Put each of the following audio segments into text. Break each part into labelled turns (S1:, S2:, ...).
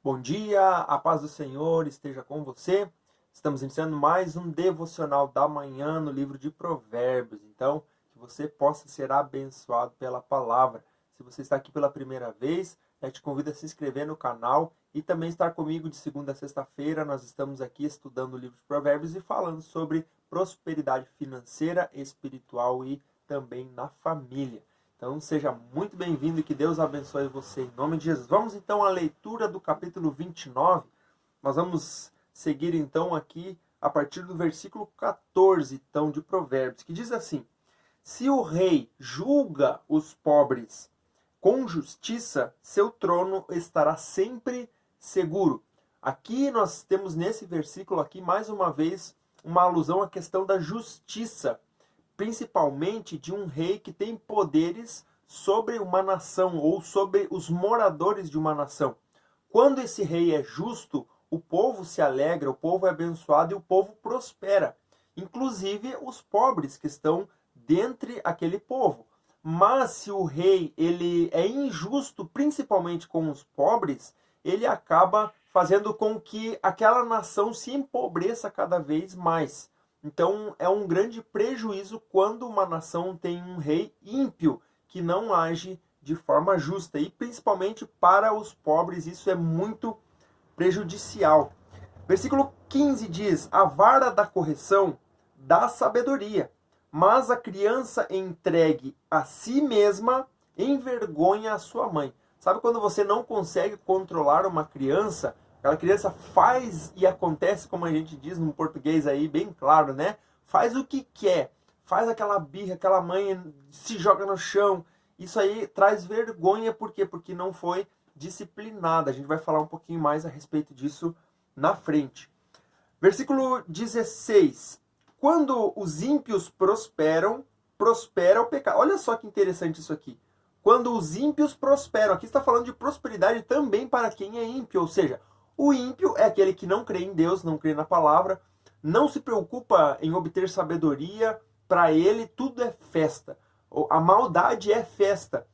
S1: Bom dia, a paz do Senhor esteja com você. Estamos iniciando mais um devocional da manhã no livro de Provérbios. Então, que você possa ser abençoado pela palavra. Se você está aqui pela primeira vez, eu te convido a se inscrever no canal e também estar comigo de segunda a sexta-feira. Nós estamos aqui estudando o livro de Provérbios e falando sobre prosperidade financeira, espiritual e também na família. Então seja muito bem-vindo e que Deus abençoe você em nome de Jesus. Vamos então à leitura do capítulo 29. Nós vamos seguir então aqui a partir do versículo 14, então, de Provérbios, que diz assim: Se o rei julga os pobres com justiça, seu trono estará sempre seguro. Aqui nós temos nesse versículo aqui mais uma vez uma alusão à questão da justiça, principalmente de um rei que tem poderes sobre uma nação ou sobre os moradores de uma nação. Quando esse rei é justo, o povo se alegra, o povo é abençoado e o povo prospera, inclusive os pobres que estão dentre aquele povo. Mas se o rei ele é injusto, principalmente com os pobres, ele acaba fazendo com que aquela nação se empobreça cada vez mais. Então é um grande prejuízo quando uma nação tem um rei ímpio que não age de forma justa. E principalmente para os pobres isso é muito prejudicial. Versículo 15 diz: A vara da correção dá sabedoria, mas a criança entregue a si mesma envergonha a sua mãe. Sabe quando você não consegue controlar uma criança? Aquela criança faz e acontece, como a gente diz no português aí, bem claro, né? Faz o que quer, faz aquela birra, aquela mãe se joga no chão. Isso aí traz vergonha, por quê? Porque não foi disciplinada. A gente vai falar um pouquinho mais a respeito disso na frente. Versículo 16. Quando os ímpios prosperam, prospera o pecado. Olha só que interessante isso aqui. Quando os ímpios prosperam, aqui está falando de prosperidade também para quem é ímpio, ou seja, o ímpio é aquele que não crê em Deus, não crê na palavra, não se preocupa em obter sabedoria, para ele tudo é festa. A maldade é festa.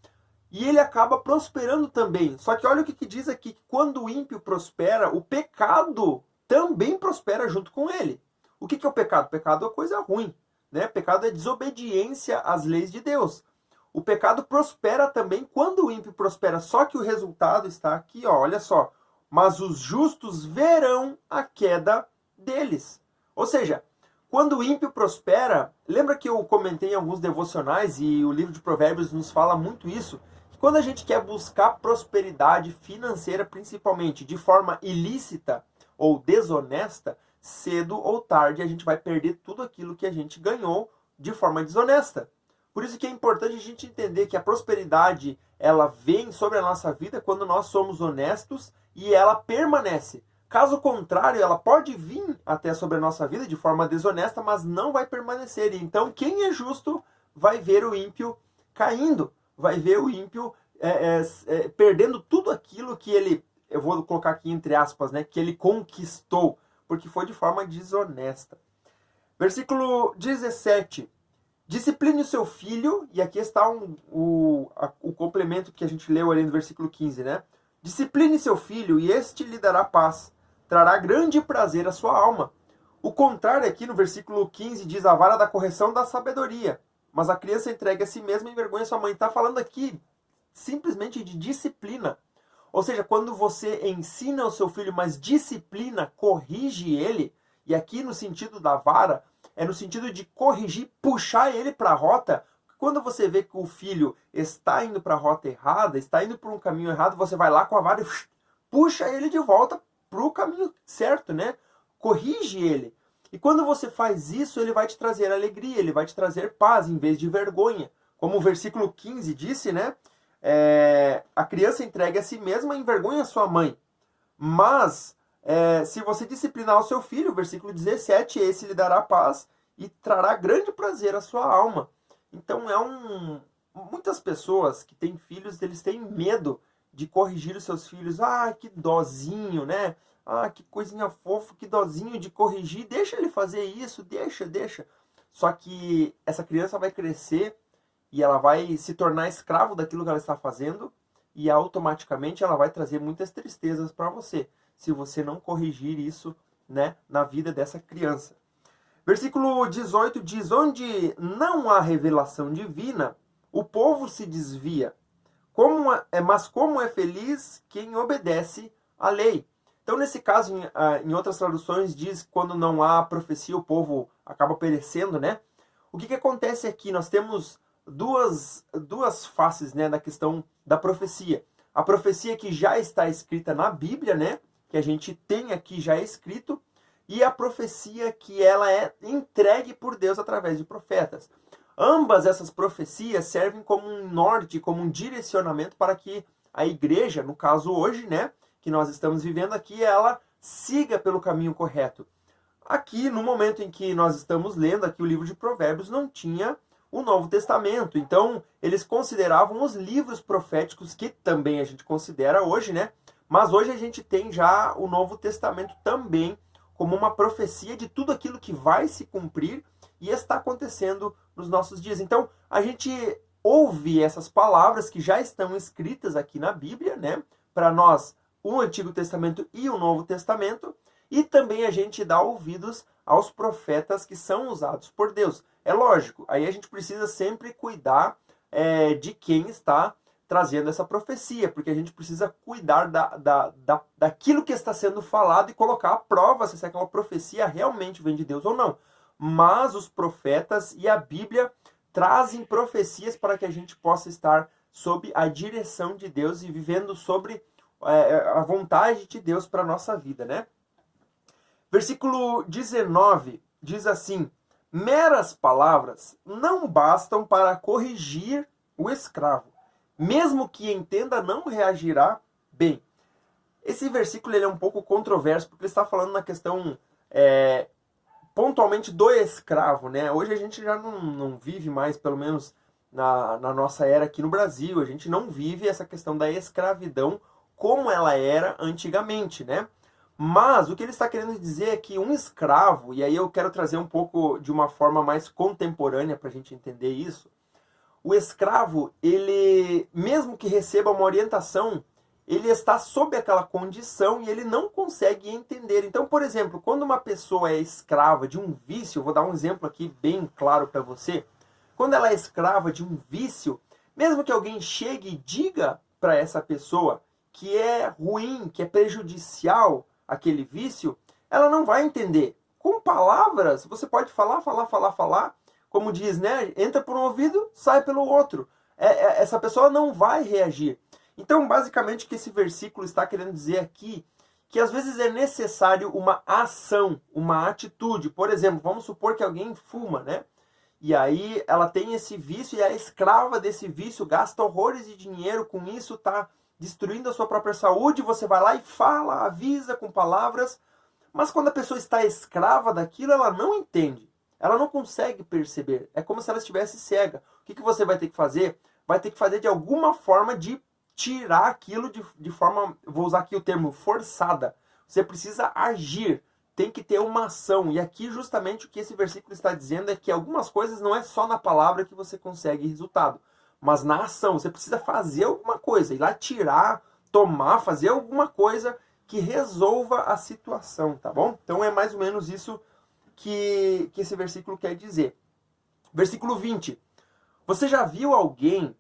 S1: E ele acaba prosperando também. Só que olha o que diz aqui, que quando o ímpio prospera, o pecado também prospera junto com ele. O que é o pecado? O pecado é coisa ruim, né? O pecado é desobediência às leis de Deus. O pecado prospera também quando o ímpio prospera, só que o resultado está aqui, ó, olha só. Mas os justos verão a queda deles. Ou seja, quando o ímpio prospera, lembra que eu comentei em alguns devocionais e o livro de Provérbios nos fala muito isso, que quando a gente quer buscar prosperidade financeira, principalmente de forma ilícita ou desonesta, cedo ou tarde a gente vai perder tudo aquilo que a gente ganhou de forma desonesta. Por isso que é importante a gente entender que a prosperidade ela vem sobre a nossa vida quando nós somos honestos e ela permanece. Caso contrário, ela pode vir até sobre a nossa vida de forma desonesta, mas não vai permanecer. Então, quem é justo vai ver o ímpio caindo, vai ver o ímpio perdendo tudo aquilo que ele, eu vou colocar aqui entre aspas, né, que ele conquistou, porque foi de forma desonesta. Versículo 17. Discipline o seu filho, e aqui está o complemento que a gente leu ali no versículo 15, né? Discipline seu filho, e este lhe dará paz, trará grande prazer à sua alma. O contrário aqui no versículo 15 diz: a vara da correção dá sabedoria, mas a criança entregue a si mesma envergonha sua mãe. Está falando aqui simplesmente de disciplina. Ou seja, quando você ensina o seu filho, mas disciplina, corrige ele, e aqui no sentido da vara, é no sentido de corrigir, puxar ele para a rota. Quando você vê que o filho está indo para a rota errada, está indo por um caminho errado, você vai lá com a vara e puxa ele de volta para o caminho certo, né? Corrige ele. E quando você faz isso, ele vai te trazer alegria, ele vai te trazer paz em vez de vergonha. Como o versículo 15 disse, né? A criança entregue a si mesma envergonha a sua mãe. Mas se você disciplinar o seu filho, versículo 17, esse lhe dará paz e trará grande prazer à sua alma. Então muitas pessoas que têm filhos, eles têm medo de corrigir os seus filhos. Ah, que dozinho, né? Ah, que coisinha fofa, que dozinho de corrigir. Deixa ele fazer isso, deixa. Só que essa criança vai crescer e ela vai se tornar escravo daquilo que ela está fazendo. e automaticamente ela vai trazer muitas tristezas para você, se você não corrigir isso, né, na vida dessa criança. Versículo 18 diz: onde não há revelação divina, o povo se desvia. Mas como é feliz quem obedece à lei. Então, nesse caso, em outras traduções, diz quando não há profecia, o povo acaba perecendo, né? O que acontece aqui? Nós temos duas faces, né, na questão da profecia. A profecia que já está escrita na Bíblia, né? Que a gente tem aqui já escrito, e a profecia que ela é entregue por Deus através de profetas. Ambas essas profecias servem como um norte, como um direcionamento para que a igreja, no caso hoje, né, que nós estamos vivendo aqui, ela siga pelo caminho correto. Aqui, no momento em que nós estamos lendo aqui o livro de Provérbios, não tinha o Novo Testamento. Então, eles consideravam os livros proféticos, que também a gente considera hoje, né? Mas hoje a gente tem já o Novo Testamento também como uma profecia de tudo aquilo que vai se cumprir e está acontecendo nos nossos dias. Então, a gente ouve essas palavras que já estão escritas aqui na Bíblia, né? Para nós, o Antigo Testamento e o Novo Testamento, e também a gente dá ouvidos aos profetas que são usados por Deus. É lógico, aí a gente precisa sempre cuidar de quem está trazendo essa profecia, porque a gente precisa cuidar daquilo que está sendo falado e colocar à prova se aquela profecia realmente vem de Deus ou não. Mas os profetas e a Bíblia trazem profecias para que a gente possa estar sob a direção de Deus e vivendo sobre a vontade de Deus para a nossa vida, né? Versículo 19 diz assim: meras palavras não bastam para corrigir o escravo. Mesmo que entenda, não reagirá bem. Esse versículo ele é um pouco controverso, porque ele está falando na questão pontualmente do escravo, né? Hoje a gente já não vive mais, pelo menos na nossa era aqui no Brasil, a gente não vive essa questão da escravidão como ela era antigamente, né? Mas o que ele está querendo dizer é que um escravo, e aí eu quero trazer um pouco de uma forma mais contemporânea para a gente entender isso. O escravo, ele, mesmo que receba uma orientação, ele está sob aquela condição e ele não consegue entender. Então, por exemplo, quando uma pessoa é escrava de um vício, eu vou dar um exemplo aqui bem claro para você. Quando ela é escrava de um vício, mesmo que alguém chegue e diga para essa pessoa que é ruim, que é prejudicial aquele vício, ela não vai entender. Com palavras, você pode falar, como diz, né? Entra por um ouvido, sai pelo outro. Essa pessoa não vai reagir. Então, basicamente, o que esse versículo está querendo dizer aqui, que às vezes é necessário uma ação, uma atitude. Por exemplo, vamos supor que alguém fuma, né? E aí ela tem esse vício e é escrava desse vício, gasta horrores de dinheiro com isso, está destruindo a sua própria saúde. Você vai lá e fala, avisa com palavras. Mas quando a pessoa está escrava daquilo, ela não entende. Ela não consegue perceber. É como se ela estivesse cega. O que você vai ter que fazer? Vai ter que fazer de alguma forma de tirar aquilo de forma, vou usar aqui o termo, forçada. Você precisa agir. Tem que ter uma ação. E aqui justamente o que esse versículo está dizendo é que algumas coisas não é só na palavra que você consegue resultado. Mas na ação. Você precisa fazer alguma coisa. Ir lá tirar, tomar, fazer alguma coisa que resolva a situação, tá bom? Então é mais ou menos isso que esse versículo quer dizer. Versículo 20. Você já viu alguém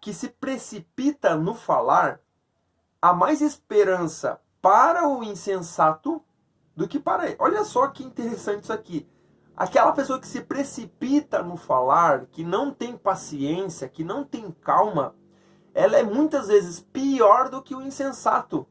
S1: que se precipita no falar? Há mais esperança para o insensato do que para ele. Olha só que interessante isso aqui. Aquela pessoa que se precipita no falar, que não tem paciência, que não tem calma, ela é muitas vezes pior do que o insensato.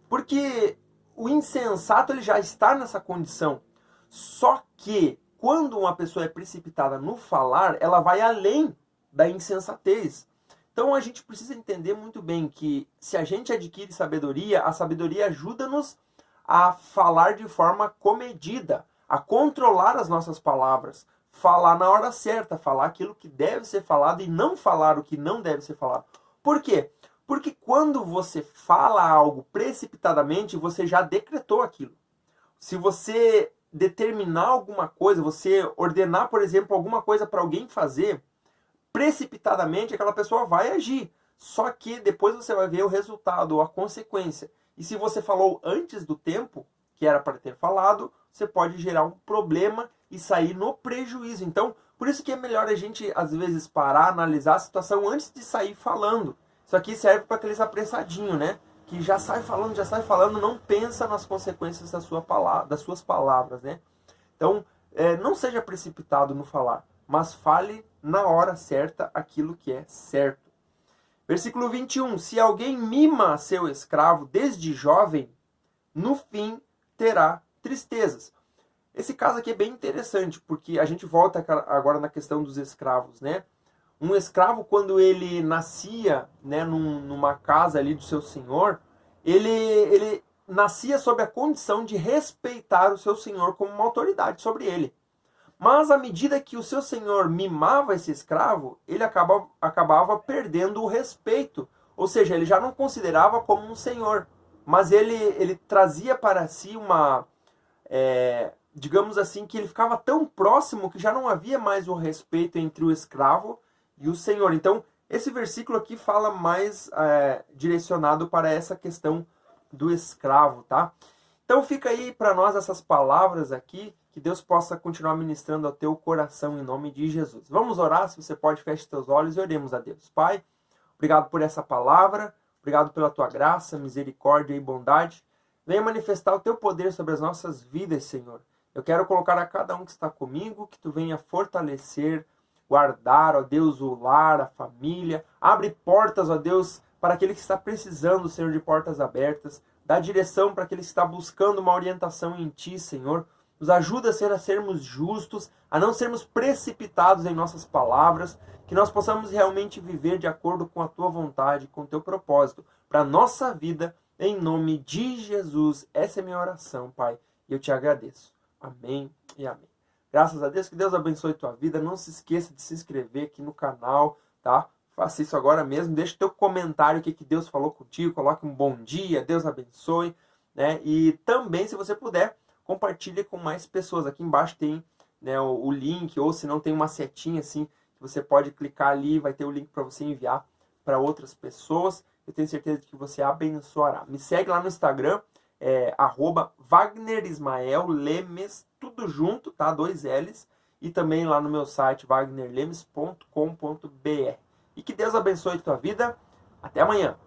S1: Porque o insensato ele já está nessa condição. Só que quando uma pessoa é precipitada no falar, ela vai além da insensatez. Então a gente precisa entender muito bem que se a gente adquire sabedoria, a sabedoria ajuda-nos a falar de forma comedida, a controlar as nossas palavras, falar na hora certa, falar aquilo que deve ser falado e não falar o que não deve ser falado. Por quê? Porque quando você fala algo precipitadamente, você já decretou aquilo. Se você determinar alguma coisa, você ordenar, por exemplo, alguma coisa para alguém fazer, precipitadamente aquela pessoa vai agir. Só que depois você vai ver o resultado ou a consequência. E se você falou antes do tempo, que era para ter falado, você pode gerar um problema e sair no prejuízo. Então, por isso que é melhor a gente, às vezes, parar, analisar a situação antes de sair falando. Isso aqui serve para aqueles apressadinhos, né? Que já sai falando, não pensa nas consequências das suas palavras, né? Então, não seja precipitado no falar, mas fale na hora certa aquilo que é certo. Versículo 21. Se alguém mima seu escravo desde jovem, no fim terá tristezas. Esse caso aqui é bem interessante, porque a gente volta agora na questão dos escravos, né? Um escravo, quando ele nascia, né, numa casa ali do seu senhor, ele nascia sob a condição de respeitar o seu senhor como uma autoridade sobre ele. Mas à medida que o seu senhor mimava esse escravo, ele acabava perdendo o respeito. Ou seja, ele já não considerava como um senhor. Mas ele trazia para si uma... digamos assim, que ele ficava tão próximo que já não havia mais o respeito entre o escravo e o senhor. Então, esse versículo aqui fala mais direcionado para essa questão do escravo, tá? Então fica aí para nós essas palavras aqui, que Deus possa continuar ministrando ao teu coração em nome de Jesus. Vamos orar, se você pode, feche teus olhos e oremos a Deus. Pai, obrigado por essa palavra, obrigado pela tua graça, misericórdia e bondade. Venha manifestar o teu poder sobre as nossas vidas, Senhor. Eu quero colocar a cada um que está comigo, que tu venha fortalecer, guardar, ó Deus, o lar, a família. Abre portas, ó Deus, para aquele que está precisando, Senhor, de portas abertas. Dá direção para aquele que está buscando uma orientação em Ti, Senhor. Nos ajuda, Senhor, a sermos justos, a não sermos precipitados em nossas palavras, que nós possamos realmente viver de acordo com a Tua vontade, com o Teu propósito, para a nossa vida, em nome de Jesus. Essa é a minha oração, Pai, e eu Te agradeço. Amém e amém. Graças a Deus, que Deus abençoe tua vida. Não se esqueça de se inscrever aqui no canal, tá? Faça isso agora mesmo. Deixa o teu comentário, o que Deus falou contigo. Coloque um bom dia, Deus abençoe, né? E também, se você puder, compartilhe com mais pessoas. Aqui embaixo tem, né, o link, ou se não tem uma setinha assim, que você pode clicar ali, vai ter o link para você enviar para outras pessoas. Eu tenho certeza de que você abençoará. Me segue lá no Instagram, @WagnerIsmaelLemes, tudo junto, tá? 2 L's. E também lá no meu site, wagnerlemes.com.br. E que Deus abençoe a tua vida. Até amanhã.